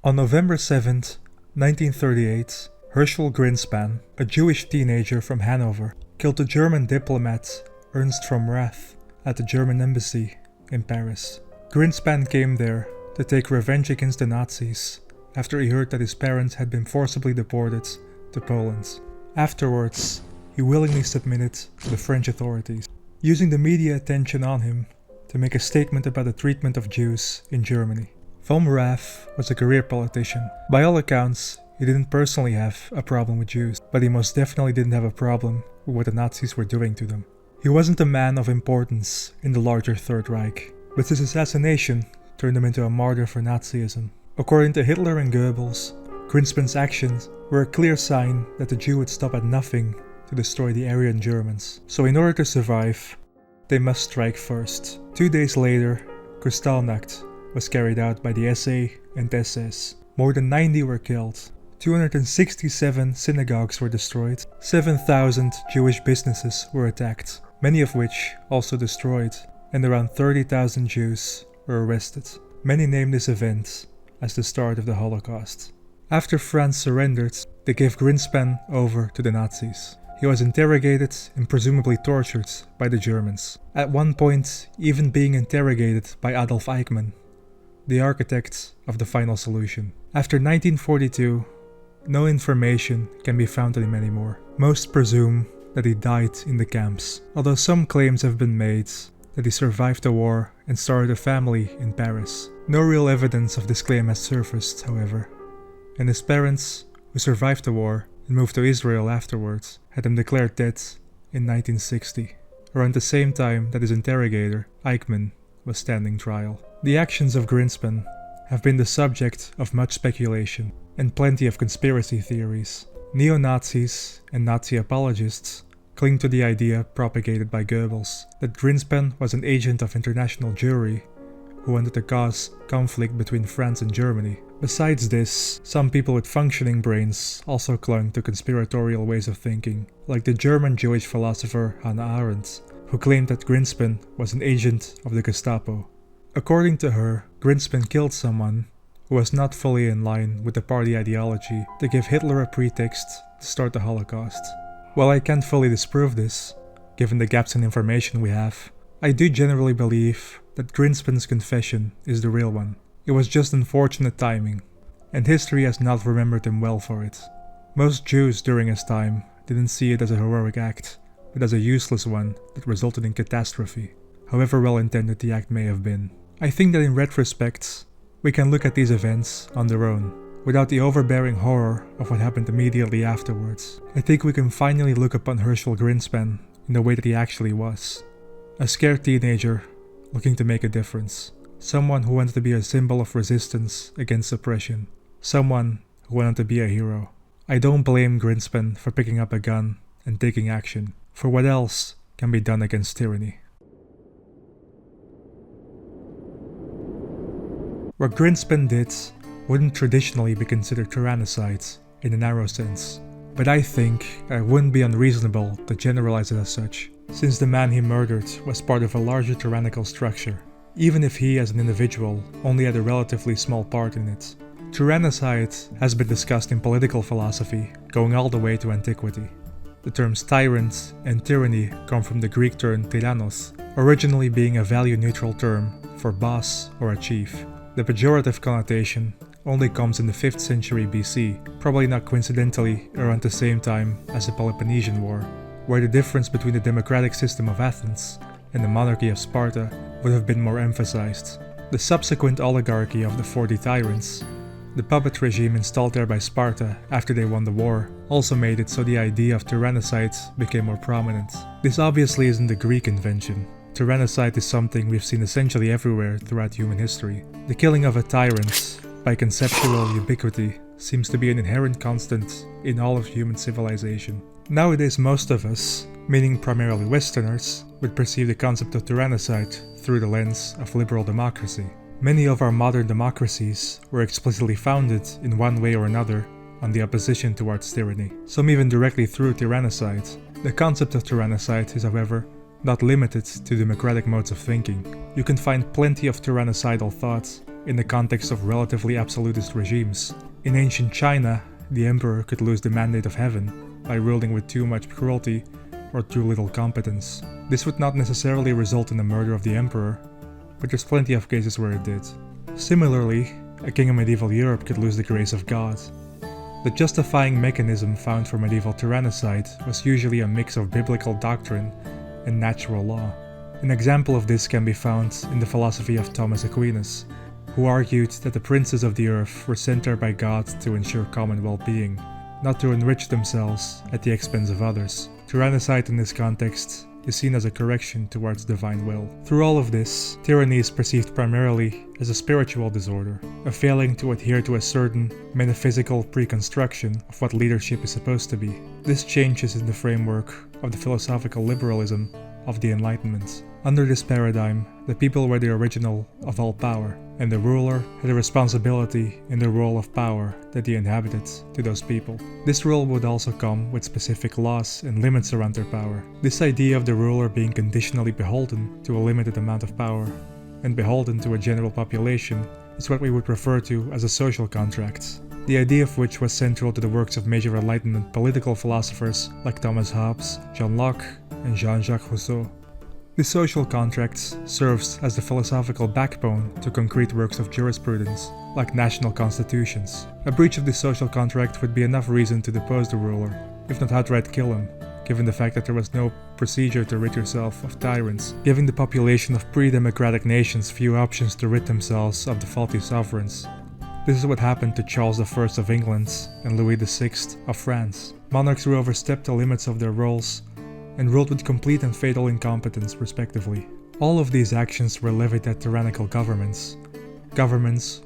On November 7th, 1938, Herschel Grynszpan, a Jewish teenager from Hanover, killed the German diplomat Ernst von Rath at the German embassy in Paris. Grynszpan came there to take revenge against the Nazis after he heard that his parents had been forcibly deported to Poland. Afterwards, he willingly submitted to the French authorities, using the media attention on him to make a statement about the treatment of Jews in Germany. Von Rath was a career politician. By all accounts, he didn't personally have a problem with Jews, but he most definitely didn't have a problem with what the Nazis were doing to them. He wasn't a man of importance in the larger Third Reich, but his assassination turned him into a martyr for Nazism. According to Hitler and Goebbels, Grynszpan's actions were a clear sign that the Jew would stop at nothing to destroy the Aryan Germans. So in order to survive, they must strike first. 2 days later, Kristallnacht was carried out by the SA and SS. More than 90 were killed. 267 synagogues were destroyed. 7,000 Jewish businesses were attacked, many of which also destroyed, and around 30,000 Jews were arrested. Many name this event as the start of the Holocaust. After France surrendered, they gave Grynszpan over to the Nazis. He was interrogated and presumably tortured by the Germans, at one point even being interrogated by Adolf Eichmann, the architect of the final solution. After 1942, no information can be found on him anymore. Most presume that he died in the camps, although some claims have been made that he survived the war and started a family in Paris. No real evidence of this claim has surfaced, however, and his parents, who survived the war and moved to Israel afterwards, had him declared dead in 1960, around the same time that his interrogator, Eichmann, was standing trial. The actions of Grynszpan have been the subject of much speculation and plenty of conspiracy theories. Neo-Nazis and Nazi apologists cling to the idea propagated by Goebbels that Grynszpan was an agent of international Jewry who wanted to cause conflict between France and Germany. Besides this, some people with functioning brains also clung to conspiratorial ways of thinking, like the German Jewish philosopher Hannah Arendt, who claimed that Grynszpan was an agent of the Gestapo. According to her, Grynszpan killed someone who was not fully in line with the party ideology to give Hitler a pretext to start the Holocaust. While I can't fully disprove this, given the gaps in information we have, I do generally believe that Grynszpan's confession is the real one. It was just unfortunate timing, and history has not remembered him well for it. Most Jews during his time didn't see it as a heroic act, but as a useless one that resulted in catastrophe, however well intended the act may have been. I think that in retrospect, we can look at these events on their own, without the overbearing horror of what happened immediately afterwards. I think we can finally look upon Herschel Grynszpan in the way that he actually was. A scared teenager looking to make a difference. Someone who wanted to be a symbol of resistance against oppression. Someone who wanted to be a hero. I don't blame Grynszpan for picking up a gun and taking action, for what else can be done against tyranny? What Grynszpan did wouldn't traditionally be considered tyrannicide in a narrow sense, but I think it wouldn't be unreasonable to generalize it as such, since the man he murdered was part of a larger tyrannical structure, even if he as an individual only had a relatively small part in it. Tyrannicide has been discussed in political philosophy going all the way to antiquity. The terms tyrant and tyranny come from the Greek term tyrannos, originally being a value-neutral term for boss or a chief. The pejorative connotation only comes in the 5th century BC, probably not coincidentally around the same time as the Peloponnesian War, where the difference between the democratic system of Athens and the monarchy of Sparta would have been more emphasized. The subsequent oligarchy of the 40 tyrants, the puppet regime installed there by Sparta after they won the war, also made it so the idea of tyrannicide became more prominent. This obviously isn't a Greek invention. Tyrannicide is something we've seen essentially everywhere throughout human history. The killing of a tyrant, by conceptual ubiquity, seems to be an inherent constant in all of human civilization. Nowadays most of us, meaning primarily Westerners, would perceive the concept of tyrannicide through the lens of liberal democracy. Many of our modern democracies were explicitly founded in one way or another on the opposition towards tyranny, some even directly through tyrannicide. The concept of tyrannicide is, however, not limited to democratic modes of thinking. You can find plenty of tyrannicidal thoughts in the context of relatively absolutist regimes. In ancient China, the emperor could lose the mandate of heaven by ruling with too much cruelty or too little competence. This would not necessarily result in the murder of the emperor, but there's plenty of cases where it did. Similarly, a king of medieval Europe could lose the grace of God. The justifying mechanism found for medieval tyrannicide was usually a mix of biblical doctrine and natural law. An example of this can be found in the philosophy of Thomas Aquinas, who argued that the princes of the earth were sent there by God to ensure common well-being, not to enrich themselves at the expense of others. Tyrannicide in this context is seen as a correction towards divine will. Through all of this, tyranny is perceived primarily as a spiritual disorder, a failing to adhere to a certain metaphysical preconstruction of what leadership is supposed to be. This changes in the framework of the philosophical liberalism of the Enlightenment. Under this paradigm, the people were the original of all power, and the ruler had a responsibility in the role of power that he inhabited to those people. This role would also come with specific laws and limits around their power. This idea of the ruler being conditionally beholden to a limited amount of power and beholden to a general population is what we would refer to as a social contract, the idea of which was central to the works of major Enlightenment political philosophers like Thomas Hobbes, John Locke, and Jean-Jacques Rousseau. The social contract serves as the philosophical backbone to concrete works of jurisprudence, like national constitutions. A breach of this social contract would be enough reason to depose the ruler, if not outright kill him, given the fact that there was no procedure to rid yourself of tyrants, giving the population of pre-democratic nations few options to rid themselves of the faulty sovereigns. This is what happened to Charles I of England and Louis VI of France, monarchs who overstepped the limits of their roles and ruled with complete and fatal incompetence respectively. All of these actions were levied at tyrannical governments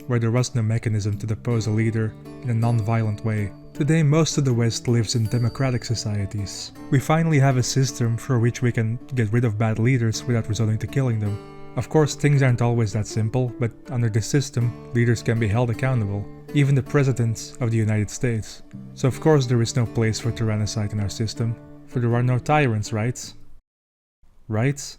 where there was no mechanism to depose a leader in a non-violent way. Today most of the West lives in democratic societies. We finally have a system for which we can get rid of bad leaders without resorting to killing them. Of course, things aren't always that simple, but under this system, leaders can be held accountable, even the President of the United States. So of course there is no place for tyrannicide in our system, for there are no tyrants, right? Right?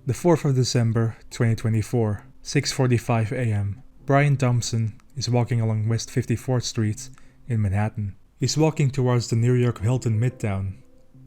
The 4th of December, 2024, 6:45 a.m. Brian Thompson is walking along West 54th Street in Manhattan. He's walking towards the New York Hilton Midtown,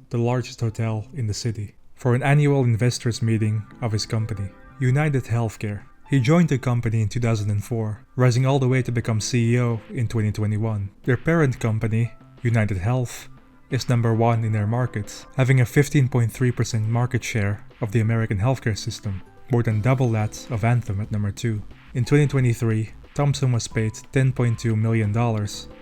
the largest hotel in the city, for an annual investors meeting of his company, United Healthcare. He joined the company in 2004, rising all the way to become CEO in 2021. Their parent company, United Health, is number 1 in their market, having a 15.3% market share of the American healthcare system, more than double that of Anthem at number 2. In 2023, Thompson was paid $10.2 million.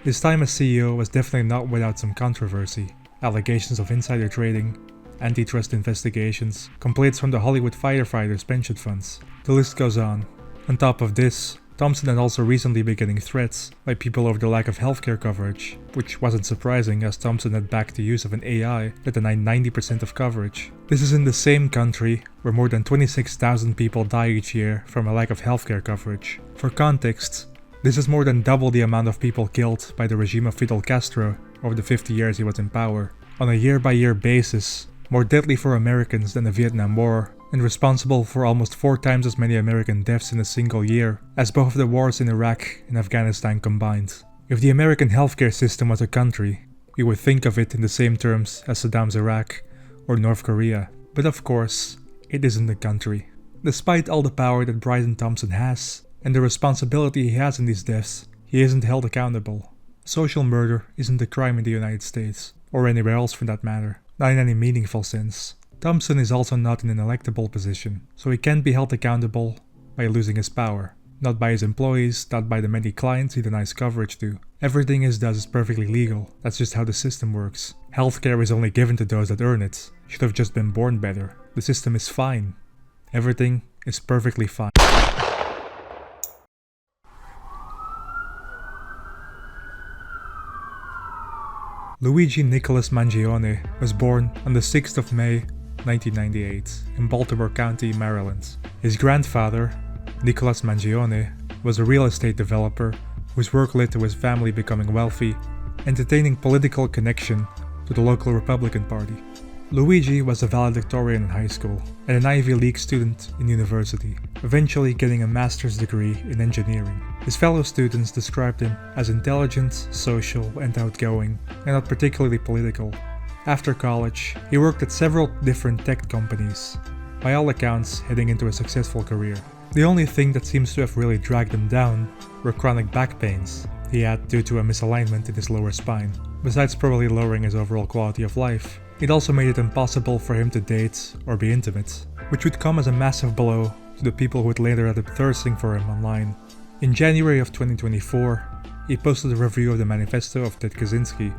His time as CEO was definitely not without some controversy. Allegations of insider trading, antitrust investigations, complaints from the Hollywood firefighters' pension funds. The list goes on. On top of this, Thompson had also recently been getting threats by people over the lack of healthcare coverage, which wasn't surprising as Thompson had backed the use of an AI that denied 90% of coverage. This is in the same country where more than 26,000 people die each year from a lack of healthcare coverage. For context, this is more than double the amount of people killed by the regime of Fidel Castro over the 50 years he was in power. On a year-by-year basis, more deadly for Americans than the Vietnam War, and responsible for almost 4 times as many American deaths in a single year as both of the wars in Iraq and Afghanistan combined. If the American healthcare system was a country, we would think of it in the same terms as Saddam's Iraq or North Korea. But of course, it isn't a country. Despite all the power that Brian Thompson has, and the responsibility he has in these deaths, he isn't held accountable. Social murder isn't a crime in the United States, or anywhere else for that matter, not in any meaningful sense. Thompson is also not in an electable position, so he can't be held accountable by losing his power. Not by his employees, not by the many clients he denies coverage to. Everything he does is perfectly legal, that's just how the system works. Healthcare is only given to those that earn it. Should have just been born better. The system is fine. Everything is perfectly fine. Luigi Nicholas Mangione was born on the 6th of May 1998 in Baltimore County, Maryland. His grandfather, Nicholas Mangione, was a real estate developer whose work led to his family becoming wealthy and attaining political connection to the local Republican Party. Luigi was a valedictorian in high school and an Ivy League student in university, eventually getting a master's degree in engineering. His fellow students described him as intelligent, social, and outgoing, and not particularly political. After college, he worked at several different tech companies, by all accounts heading into a successful career. The only thing that seems to have really dragged him down were chronic back pains he had due to a misalignment in his lower spine. Besides probably lowering his overall quality of life, it also made it impossible for him to date or be intimate, which would come as a massive blow to the people who would later end up thirsting for him online. In January of 2024, he posted a review of the manifesto of Ted Kaczynski,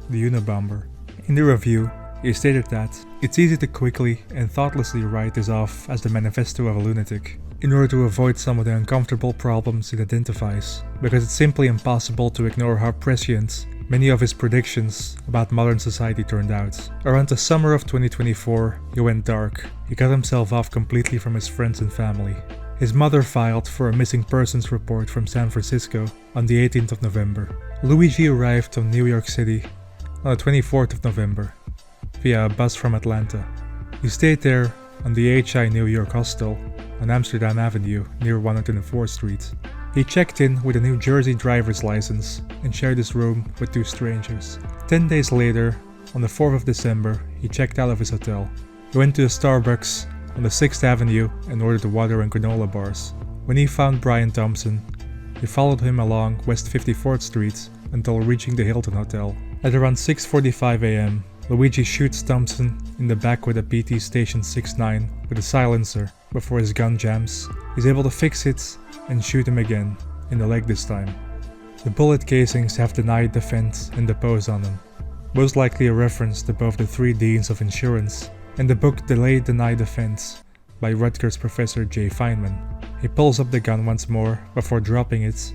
the Unabomber. In the review, he stated that it's easy to quickly and thoughtlessly write this off as the manifesto of a lunatic, in order to avoid some of the uncomfortable problems it identifies, because it's simply impossible to ignore how prescient many of his predictions about modern society turned out. Around the summer of 2024, he went dark. He cut himself off completely from his friends and family. His mother filed for a missing persons report from San Francisco on the 18th of November. Luigi arrived in New York City on the 24th of November via a bus from Atlanta. He stayed there on the HI New York hostel on Amsterdam Avenue near 104th Street. He checked in with a New Jersey driver's license and shared his room with 2 strangers. 10 days later, on the 4th of December, he checked out of his hotel. He went to a Starbucks on the 6th Avenue and ordered water and granola bars. When he found Brian Thompson, he followed him along West 54th Street until reaching the Hilton Hotel. At around 6:45 a.m., Luigi shoots Thompson in the back with a PT Station 69 with a silencer before his gun jams. He's able to fix it and shoot him again, in the leg this time. The bullet casings have denied defense and depose on him, most likely a reference to both the 3 Deans of Insurance and the book Delayed Denied Defense by Rutgers professor Jay Feynman. He pulls up the gun once more before dropping it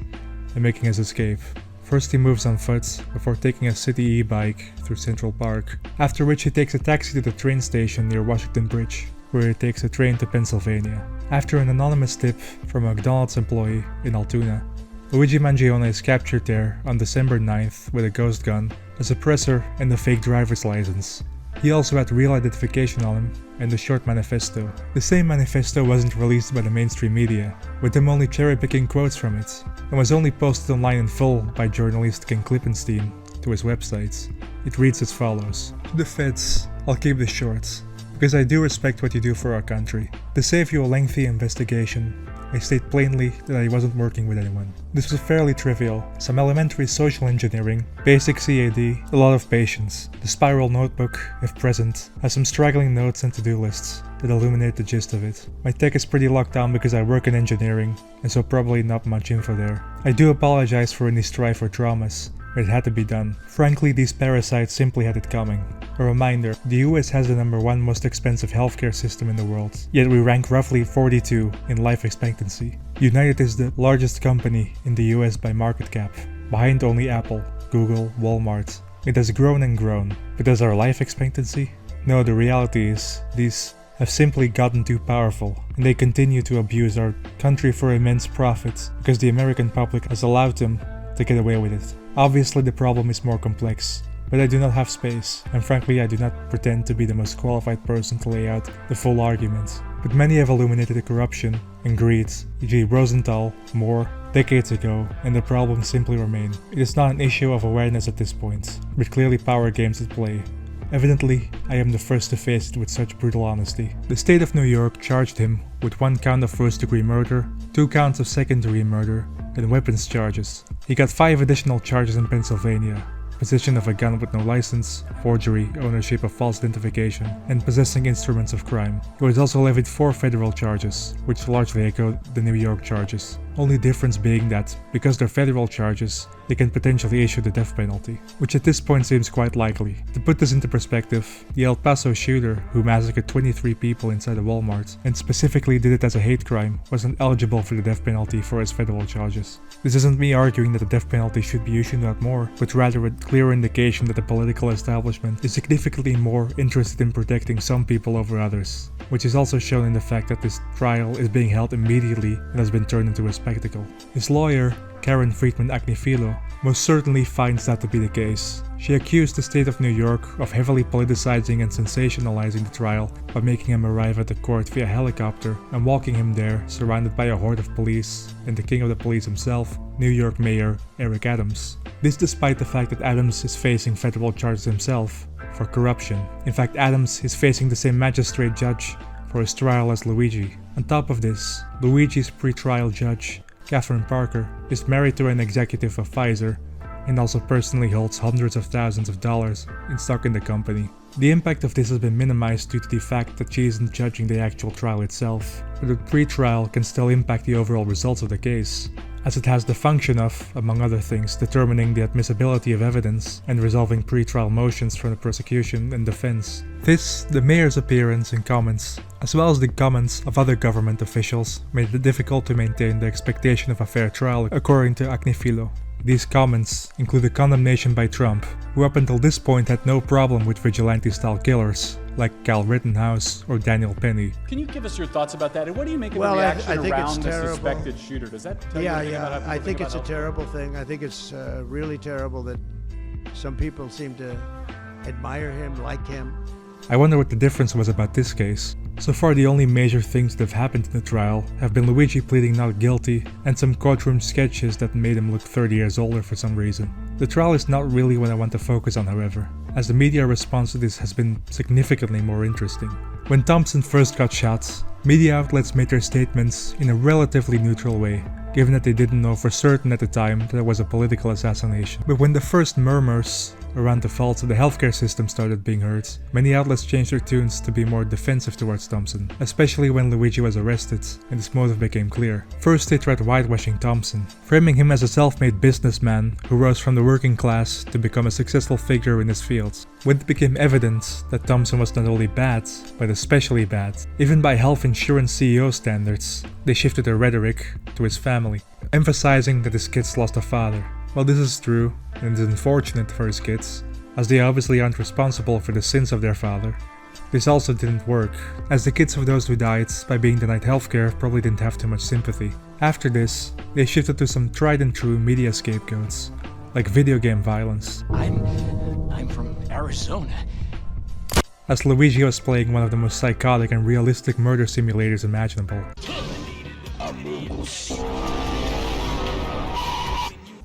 and making his escape. First he moves on foot before taking a city e-bike through Central Park, after which he takes a taxi to the train station near Washington Bridge, where he takes a train to Pennsylvania. After an anonymous tip from a McDonald's employee in Altoona, Luigi Mangione is captured there on December 9th with a ghost gun, a suppressor, and a fake driver's license. He also had real identification on him and a short manifesto. The same manifesto wasn't released by the mainstream media, with him only cherry-picking quotes from it, and was only posted online in full by journalist Ken Klippenstein to his website. It reads as follows: "To the feds, I'll keep this short, because I do respect what you do for our country. To save you a lengthy investigation, I state plainly that I wasn't working with anyone. This was fairly trivial, some elementary social engineering, basic CAD, a lot of patience. The spiral notebook, if present, has some straggling notes and to-do lists that illuminate the gist of it. My tech is pretty locked down because I work in engineering, and so probably not much info there. I do apologize for any strife or traumas, but it had to be done. Frankly, these parasites simply had it coming. A reminder, the US has the #1 most expensive healthcare system in the world, yet we rank roughly 42 in life expectancy. United is the largest company in the US by market cap, behind only Apple, Google, Walmart. It has grown and grown, but does our life expectancy? No, the reality is, these have simply gotten too powerful, and they continue to abuse our country for immense profit because the American public has allowed them to get away with it. Obviously the problem is more complex, but I do not have space, and frankly I do not pretend to be the most qualified person to lay out the full argument. But many have illuminated the corruption and greed, e.g. Rosenthal, Moore, decades ago, and the problems simply remain. It is not an issue of awareness at this point, but clearly power games at play. Evidently, I am the first to face it with such brutal honesty. The state of New York charged him with 1 count of first-degree murder, 2 counts of second-degree murder, and weapons charges. He got 5 additional charges in Pennsylvania: possession of a gun with no license, forgery, ownership of false identification, and possessing instruments of crime. He was also levied 4 federal charges, which largely echoed the New York charges. Only difference being that, because they're federal charges, they can potentially issue the death penalty, which at this point seems quite likely. To put this into perspective, the El Paso shooter, who massacred 23 people inside a Walmart, and specifically did it as a hate crime, wasn't eligible for the death penalty for his federal charges. This isn't me arguing that the death penalty should be issued not more, but rather a clear indication that the political establishment is significantly more interested in protecting some people over others, which is also shown in the fact that this trial is being held immediately and has been turned into a spectacle. His lawyer, Karen Friedman Agnifilo most certainly finds that to be the case. She accused the state of New York of heavily politicizing and sensationalizing the trial by making him arrive at the court via helicopter and walking him there surrounded by a horde of police and the king of the police himself, New York Mayor Eric Adams. This despite the fact that Adams is facing federal charges himself for corruption. In fact, Adams is facing the same magistrate judge for his trial as Luigi. On top of this, Luigi's pre-trial judge, Catherine Parker, is married to an executive of Pfizer and also personally holds hundreds of thousands of dollars in stock in the company. The impact of this has been minimized due to the fact that she isn't judging the actual trial itself, but the pre-trial can still impact the overall results of the case, as it has the function of, among other things, determining the admissibility of evidence and resolving pre-trial motions from the prosecution and defense. This, the mayor's appearance and comments, as well as the comments of other government officials, made it difficult to maintain the expectation of a fair trial, according to Agnifilo. These comments include a condemnation by Trump, who up until this point had no problem with vigilante-style killers, like Kyle Rittenhouse or Daniel Penny. Can you give us your thoughts about that? And what do you make of the reaction around the suspected shooter? Does that tell you anything about how people I think it's a health? terrible thing. I think it's really terrible that some people seem to admire him, like him. I wonder what the difference was about this case. So far, the only major things that have happened in the trial have been Luigi pleading not guilty and some courtroom sketches that made him look 30 years older for some reason. The trial is not really what I want to focus on, however, as the media response to this has been significantly more interesting. When Thompson first got shot, media outlets made their statements in a relatively neutral way, given that they didn't know for certain at the time that it was a political assassination. But when the first murmurs around the faults of the healthcare system started being heard, many outlets changed their tunes to be more defensive towards Thompson, especially when Luigi was arrested and his motive became clear. First, they tried whitewashing Thompson, framing him as a self-made businessman who rose from the working class to become a successful figure in his field. When it became evident that Thompson was not only bad, but especially bad, even by health insurance CEO standards, they shifted their rhetoric to his family, emphasizing that his kids lost a father. While this is true, and is unfortunate for his kids, as they obviously aren't responsible for the sins of their father, this also didn't work, as the kids of those who died by being denied healthcare probably didn't have too much sympathy. After this, they shifted to some tried and true media scapegoats, like video game violence. I'm from Arizona. As Luigi was playing one of the most psychotic and realistic murder simulators imaginable.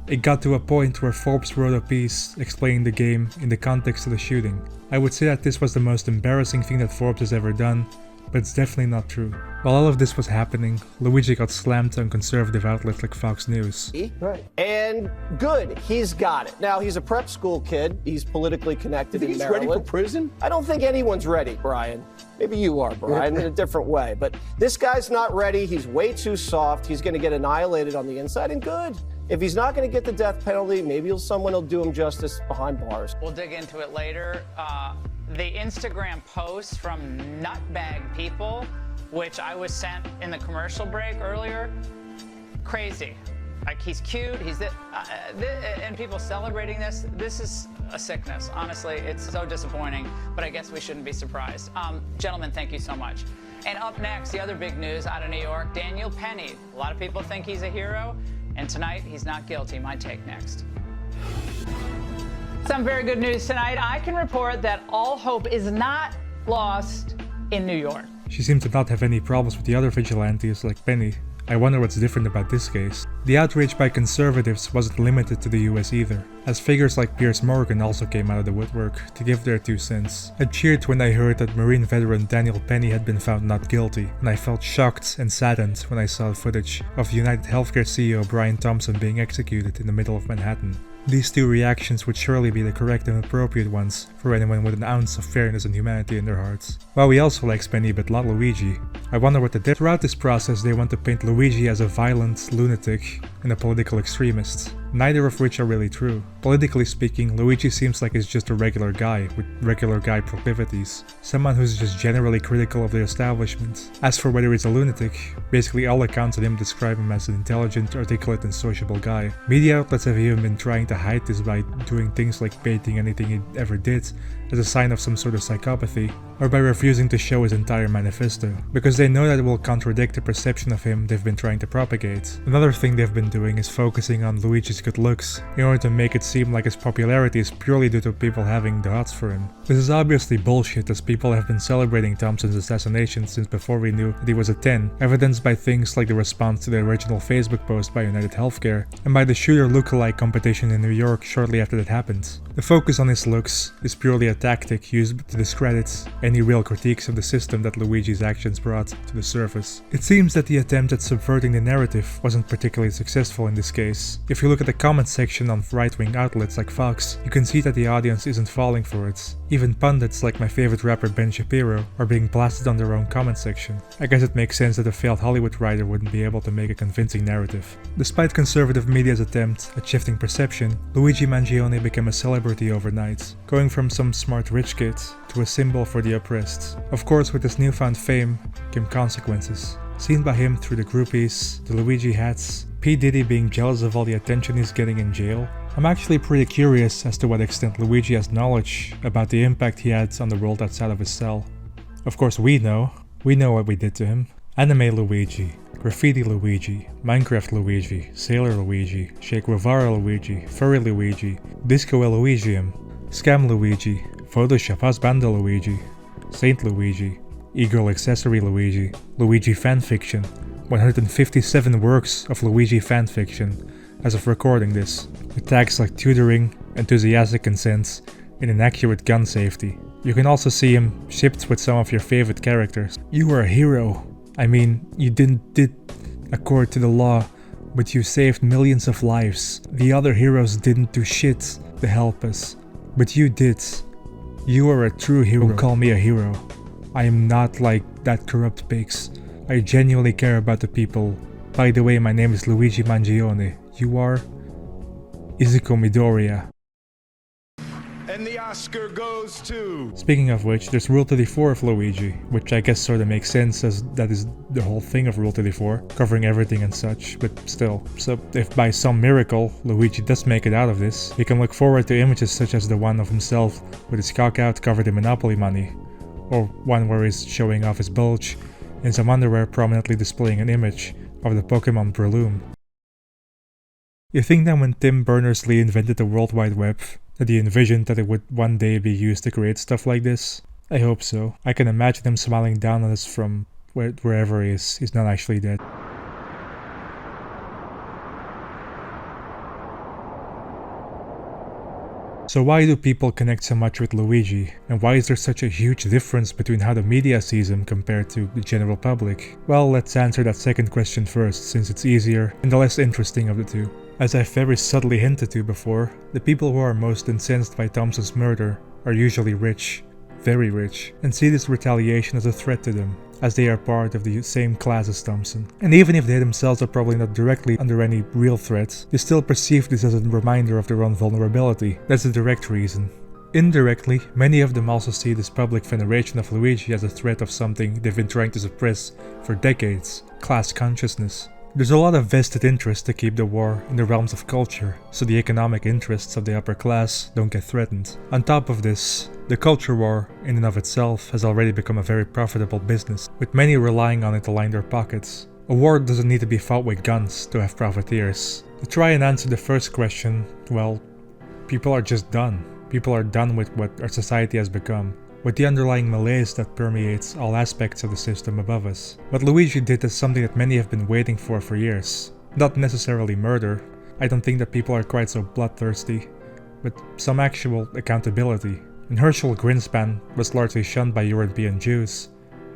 It got to a point where Forbes wrote a piece explaining the game in the context of the shooting. I would say that this was the most embarrassing thing that Forbes has ever done, but it's definitely not true. While all of this was happening, Luigi got slammed on conservative outlets like Fox News. Right. And good, he's got it. Now, he's a prep school kid. He's politically connected in Maryland. He's ready for prison? I don't think anyone's ready, Brian. Maybe you are, Brian, in a different way. But this guy's not ready. He's way too soft. He's going to get annihilated on the inside, and good. If he's not going to get the death penalty, maybe someone will do him justice behind bars. We'll dig into it later. The Instagram posts from nutbag people, which I was sent in the commercial break earlier, crazy. Like, he's cute, and people celebrating this. This is a sickness. Honestly, it's so disappointing, but I guess we shouldn't be surprised. Gentlemen, thank you so much. And up next, the other big news out of New York, Daniel Penny. A lot of people think he's a hero, and tonight he's not guilty. My take next. Some very good news tonight. I can report that all hope is not lost in New York. She seemed to not have any problems with the other vigilantes like Penny. I wonder what's different about this case. The outrage by conservatives wasn't limited to the US either, as figures like Piers Morgan also came out of the woodwork to give their 2 cents. I cheered when I heard that Marine veteran Daniel Penny had been found not guilty, and I felt shocked and saddened when I saw footage of United Healthcare CEO Brian Thompson being executed in the middle of Manhattan. These 2 reactions would surely be the correct and appropriate ones for anyone with an ounce of fairness and humanity in their hearts. While we also like Penny but not Luigi, I wonder what throughout this process they want to paint Luigi as a violent lunatic and a political extremist, neither of which are really true. Politically speaking, Luigi seems like he's just a regular guy with regular guy proclivities, someone who's just generally critical of the establishment. As for whether he's a lunatic, basically all accounts of him describe him as an intelligent, articulate and sociable guy. Media outlets have even been trying to hide this by doing things like painting anything he ever did as a sign of some sort of psychopathy, or by refusing to show his entire manifesto, because they know that it will contradict the perception of him they've been trying to propagate. Another thing they've been doing is focusing on Luigi's good looks, in order to make it seem like his popularity is purely due to people having the hots for him. This is obviously bullshit, as people have been celebrating Thompson's assassination since before we knew that he was a 10, evidenced by things like the response to the original Facebook post by United Healthcare, and by the shooter lookalike competition in New York shortly after that happened. The focus on his looks is purely a tactic used to discredit any real critiques of the system that Luigi's actions brought to the surface. It seems that the attempt at subverting the narrative wasn't particularly successful in this case. If you look at the comment section on right-wing outlets like Fox, you can see that the audience isn't falling for it. Even pundits like my favorite rapper Ben Shapiro are being blasted on their own comment section. I guess it makes sense that a failed Hollywood writer wouldn't be able to make a convincing narrative. Despite conservative media's attempt at shifting perception, Luigi Mangione became a celebrity overnight, going from some smart rich kid to a symbol for the oppressed. Of course, with his newfound fame came consequences, seen by him through the groupies, the Luigi hats, P. Diddy being jealous of all the attention he's getting in jail. I'm actually pretty curious as to what extent Luigi has knowledge about the impact he had on the world outside of his cell. Of course we know what we did to him. Anime Luigi, Graffiti Luigi, Minecraft Luigi, Sailor Luigi, Che Guevara Luigi, Furry Luigi, Disco Elysium, Scam Luigi, Photoshop Husbando Luigi, Saint Luigi, E-Girl Accessory Luigi, Luigi Fanfiction, 157 works of Luigi fanfiction as of recording this, with tags like tutoring, enthusiastic consent, and inaccurate gun safety. You can also see him shipped with some of your favorite characters. You were a hero. I mean, you did accord to the law, but you saved millions of lives. The other heroes didn't do shit to help us, but you did. You are a true hero. Don't call me a hero. I am not like that corrupt pigs. I genuinely care about the people. By the way, my name is Luigi Mangione. You are Izuku Midoriya. And the Oscar goes to... Speaking of which, there's Rule 34 of Luigi, which I guess sorta makes sense as that is the whole thing of Rule 34, covering everything and such, but still. So if by some miracle Luigi does make it out of this, he can look forward to images such as the one of himself with his cock out covered in Monopoly money, or one where he's showing off his bulge, and some underwear prominently displaying an image of the Pokemon Breloom. You think that when Tim Berners-Lee invented the World Wide Web, that he envisioned that it would one day be used to create stuff like this? I hope so. I can imagine him smiling down on us from wherever he is. He's not actually dead. So why do people connect so much with Luigi, and why is there such a huge difference between how the media sees him compared to the general public? Well, let's answer that second question first, since it's easier and the less interesting of the two. As I've very subtly hinted to before, the people who are most incensed by Thompson's murder are usually rich, very rich, and see this retaliation as a threat to them, as they are part of the same class as Thompson. And even if they themselves are probably not directly under any real threat, they still perceive this as a reminder of their own vulnerability. That's the direct reason. Indirectly, many of them also see this public veneration of Luigi as a threat of something they've been trying to suppress for decades: class consciousness. There's a lot of vested interest to keep the war in the realms of culture, so the economic interests of the upper class don't get threatened. On top of this, the culture war in and of itself has already become a very profitable business, with many relying on it to line their pockets. A war doesn't need to be fought with guns to have profiteers. To try and answer the first question, well, people are just done. People are done with what our society has become, with the underlying malaise that permeates all aspects of the system above us. What Luigi did is something that many have been waiting for years. Not necessarily murder. I don't think that people are quite so bloodthirsty, but some actual accountability. When Herschel Grynszpan was largely shunned by European Jews,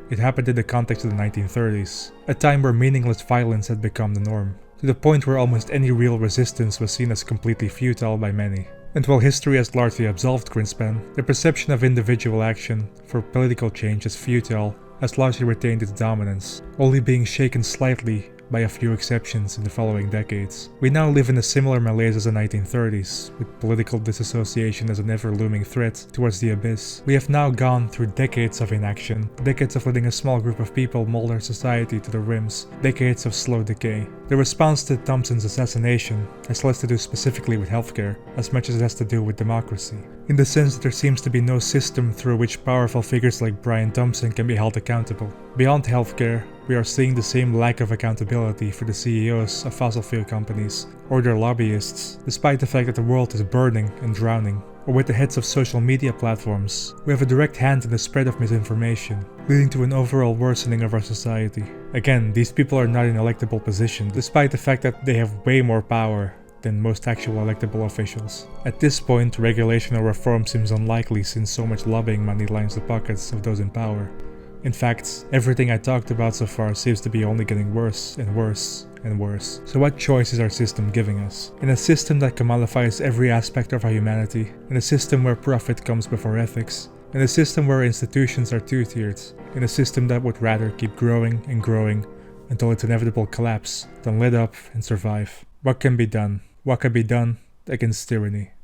it happened in the context of the 1930s, a time where meaningless violence had become the norm, to the point where almost any real resistance was seen as completely futile by many. And while history has largely absolved Grynszpan, the perception of individual action for political change as futile has largely retained its dominance, only being shaken slightly by a few exceptions in the following decades. We now live in a similar malaise as the 1930s, with political disassociation as an ever-looming threat towards the abyss. We have now gone through decades of inaction, decades of letting a small group of people mold our society to the rims, decades of slow decay. The response to Thompson's assassination has less to do specifically with healthcare, as much as it has to do with democracy. in the sense that there seems to be no system through which powerful figures like Brian Thompson can be held accountable. Beyond healthcare, we are seeing the same lack of accountability for the CEOs of fossil fuel companies or their lobbyists, despite the fact that the world is burning and drowning. Or with the heads of social media platforms, we have a direct hand in the spread of misinformation, leading to an overall worsening of our society. Again, these people are not in electable positions, despite the fact that they have way more power than most actual electable officials. At this point, regulation or reform seems unlikely since so much lobbying money lines the pockets of those in power. In fact, everything I talked about so far seems to be only getting worse and worse and worse. So what choice is our system giving us? In a system that commodifies every aspect of our humanity, in a system where profit comes before ethics, in a system where institutions are two-tiered, in a system that would rather keep growing and growing until its inevitable collapse than let up and survive. What can be done? What can be done against tyranny?